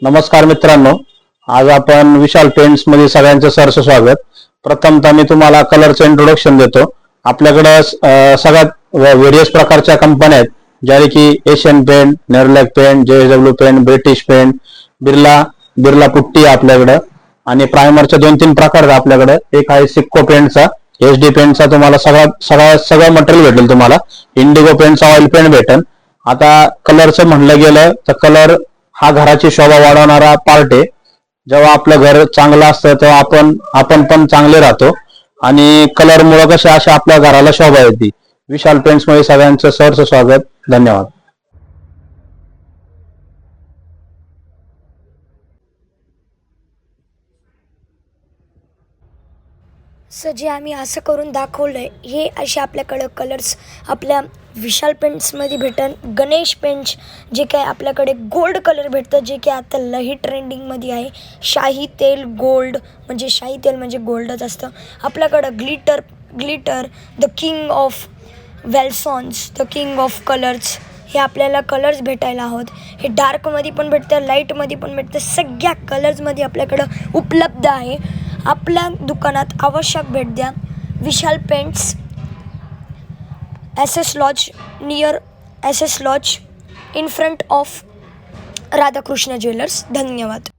नमस्कार मित्रांनो, आज आपण विशाल पेंट्स मध्ये सगळ्यांचं सहर्ष स्वागत. प्रथमतः मी तुम्हाला कलरचं इंट्रोडक्शन देतो. आपल्याकडे सगळ्यात व्हेरियस प्रकारच्या कंपन्या आहेत, ज्या की Asian paint, Nerolac paint, JSW paint, British paint, Birla putty आपल्याकडे आणि प्रायमरचे 2-3 प्रकार आहेत आपल्याकडे. एक आहे सिक्को पेंटचा, HD पेंटचा तुम्हाला सगळं मटेरियल भेटेल. तुम्हाला इंडिगो पेंटचा ऑइल पेंट भेटेल. आता कलरचं म्हणलं गेलं तर कलर हा घराची शोभा वाढवणारा पार्ट आहे. जेव्हा आपलं घर चांगलं असतं तेव्हा आपण पण चांगले राहतो आणि कलर मुळे अशा आपल्या घराला शोभा येते. विशाल पेंट्स मध्ये सगळ्यांचं सहर्ष स्वागत. धन्यवाद. सर जे आम्ही असं करून दाखवलं आहे, हे असे आपल्याकडं कलर्स आपल्या विशाल पेंट्समध्ये भेटन. गणेश पेंट्स जे काय आपल्याकडे गोल्ड कलर भेटतं, जे की आता लई ट्रेंडिंगमध्ये आहे. शाही तेल गोल्ड, म्हणजे शाही तेल म्हणजे गोल्डच असतं. आपल्याकडं ग्लिटर द किंग ऑफ वेल्सॉन्स, द किंग ऑफ कलर्स, हे आपल्याला कलर्स भेटायला आहोत. हे डार्कमध्ये पण भेटतं, लाईटमध्ये पण भेटतं, सगळ्या कलर्समध्ये आपल्याकडं उपलब्ध आहे. आपल्या दुकानात आवश्यक भेट द्या. Vishal paints, SS lodge, near SS lodge, in front of Radhakrishna jewellers. धन्यवाद.